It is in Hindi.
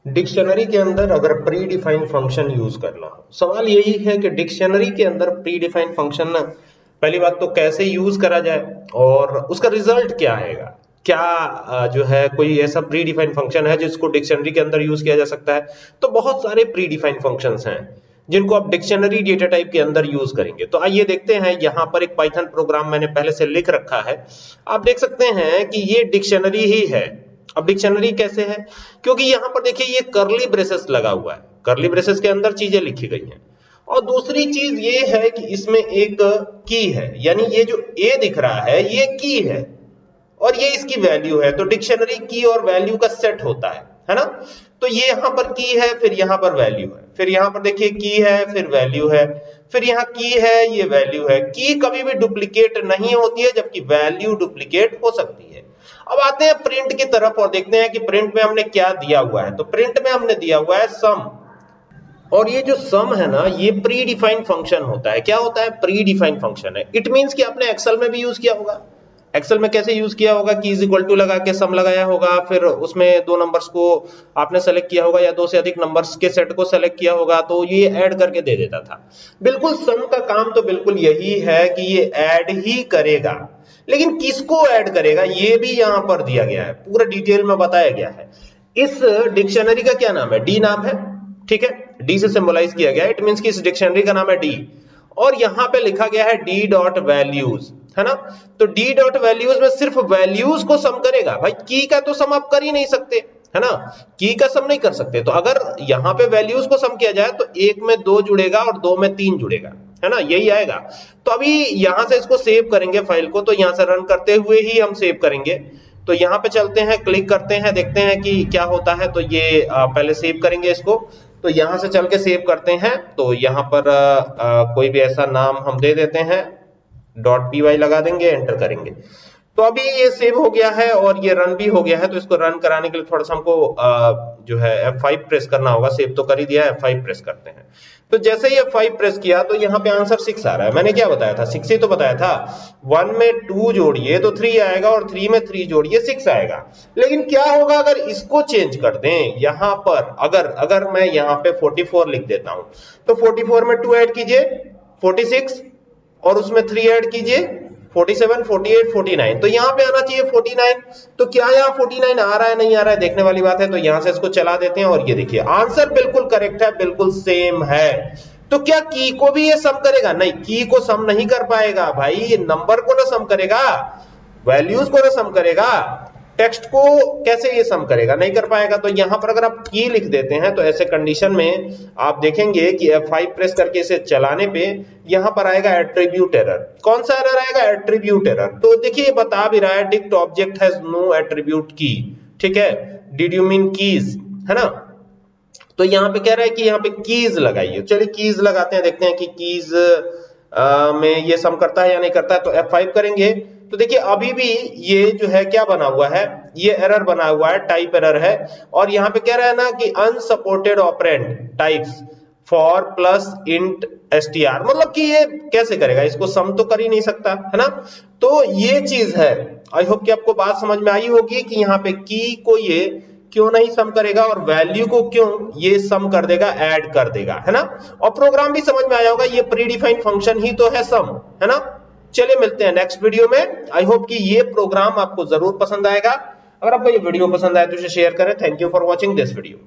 डिक्शनरी के अंदर अगर प्री डिफाइंड फंक्शन यूज करना हो, सवाल यही है कि डिक्शनरी के अंदर प्री डिफाइंड फंक्शन ना, पहली बात तो कैसे यूज करा जाए और उसका रिजल्ट क्या आएगा। क्या जो है कोई ऐसा प्री डिफाइंड फंक्शन है जिसको डिक्शनरी के अंदर यूज किया जा सकता है। तो बहुत सारे प्री डिफाइंड फंक्शंस हैं जिनको आप डिक्शनरी डेटा टाइप के अंदर यूज करेंगे। तो आइए देखते हैं, यहाँ पर एक पाइथन प्रोग्राम मैंने पहले से लिख रखा है। आप देख सकते हैं कि ये डिक्शनरी ही है। अब डिक्शनरी कैसे है, क्योंकि यहाँ पर देखिए ये कर्ली ब्रेसेस लगा हुआ है, कर्ली ब्रेसेस के अंदर चीजें लिखी गई हैं। और दूसरी चीज ये है कि इसमें एक की है, यानी ये जो ए दिख रहा है ये की है और ये इसकी वैल्यू है। तो डिक्शनरी की और वैल्यू का सेट होता है ना। तो ये यहाँ पर की है, फिर यहाँ पर वैल्यू है, फिर यहाँ पर देखिए की है, फिर वैल्यू है, फिर यहाँ की है, ये वैल्यू है। की कभी भी डुप्लीकेट नहीं होती है, जबकि वैल्यू डुप्लीकेट हो सकती है। अब आते हैं प्रिंट की तरफ और देखते हैं कि प्रिंट में हमने क्या दिया हुआ है। तो प्रिंट में हमने दिया हुआ है सम, और ये जो सम है ना, ये प्री डिफाइंड फंक्शन होता है। क्या होता है? प्री डिफाइंड फंक्शन है। इट मींस कि आपने एक्सेल में भी यूज किया होगा। एक्सेल में कैसे यूज किया होगा कि इज इक्वल टू लगा के सम लगाया होगा, फिर उसमें दो नंबर्स को आपने सेलेक्ट किया होगा या दो से अधिक नंबर्स के सेट को सेलेक्ट किया होगा, तो ये ऐड करके दे देता था। बिल्कुल सम का काम तो बिल्कुल यही है कि ये ऐड ही करेगा, लेकिन किसको ऐड करेगा ये भी यहां पर दिया गया है, पूरा डिटेल में बताया गया है। इस डिक्शनरी का क्या नाम है? डी नाम है, ठीक है, डी से सिंबलाइज किया गया है। इट मींस कि इस डिक्शनरी का नाम है डी, और यहां पे लिखा गया है डी डॉट वैल्यूज, है ना। तो डी डॉट वैल्यूज में सिर्फ वैल्यूज को सम करेगा। भाई की का तो सम आप कर ही नहीं सकते, है ना, की का सम नहीं कर सकते। तो अगर यहाँ पे वैल्यूज को सम किया जाए तो एक में 2 जुड़ेगा और 2 में 3 जुड़ेगा, है ना, यही आएगा। तो अभी यहां से इसको सेव करेंगे फाइल को, तो यहां से रन करते हुए ही हम सेव करेंगे। तो यहाँ पे चलते हैं, क्लिक करते हैं, देखते हैं कि क्या होता है। तो ये पहले सेव करेंगे इसको। तो यहां से चल के सेव करते हैं। तो यहाँ पर कोई भी ऐसा नाम हम दे देते हैं, .py लगा देंगे, एंटर करेंगे। तो अभी ये सेव हो गया है और ये रन भी हो गया है। तो इसको रन कराने के लिए थोड़ा सा हमको जो है F5 प्रेस करना होगा। सेव तो कर ही दिया है, F5 प्रेस करते हैं। तो जैसे ही F5 प्रेस किया तो यहाँ पे आंसर 6 आ रहा है। मैंने क्या बताया था? 6 ही तो बताया था। 1 में 2 जोड़िए तो 3 आएगा, और 3 में 3 जोड़िए 6 आएगा। लेकिन क्या होगा अगर इसको चेंज कर दें? यहाँ पर अगर मैं यहाँ पे 44 लिख देता हूं, तो 44 में 2 ऐड कीजिए 46, और उसमें 3 ऐड कीजिए 47, 48, 49। तो यहाँ पे आना चाहिए 49। तो क्या यहाँ 49 आ रहा है, नहीं आ रहा है, देखने वाली बात है। तो यहाँ से इसको चला देते हैं और ये देखिए आंसर बिल्कुल करेक्ट है, बिल्कुल सेम है। तो क्या की को भी ये सम करेगा? नहीं, की को सम नहीं कर पाएगा भाई। ये नंबर को ना सम करेगा, वैल्यूज को ना सम करेगा, टेक्स्ट को कैसे ये सम करेगा? नहीं कर पाएगा। तो यहां पर अगर आप की लिख देते हैं तो ऐसे कंडीशन में आप देखेंगे कि F5 प्रेस करके इसे चलाने पे यहां पर आएगा एट्रीब्यूट एरर। कौन सा एरर आएगा? Attribute error. तो देखिए बता भी रहा है dict object has no attribute key, ठीक है, डिड यू मीन कीज, है ना। तो यहाँ पे कह रहा है कि यहाँ पे कीज लगाइए। चलिए कीज लगाते हैं, देखते हैं कि कीज में ये सम करता है या नहीं करता है। तो F5 करेंगे तो देखिए अभी भी ये जो है क्या बना हुआ है, ये एरर बना हुआ है, टाइप एरर है। और यहाँ पे कह रहा है ना कि unsupported operand types for plus int str, मतलब कि ये कैसे करेगा? इसको सम तो कर ही नहीं सकता, है ना। तो ये चीज है। आई होप कि आपको बात समझ में आई होगी कि यहाँ पे की को ये क्यों नहीं सम करेगा और वैल्यू को क्यों ये सम कर देगा, ऐड कर देगा, है ना। और प्रोग्राम भी समझ में आया होगा, ये प्रीडिफाइंड फंक्शन ही तो है सम, है ना। चलिए मिलते हैं नेक्स्ट वीडियो में। आई होप कि ये प्रोग्राम आपको जरूर पसंद आएगा। अगर आपको ये वीडियो पसंद आए तो इसे शेयर करें। Thank you for watching this video.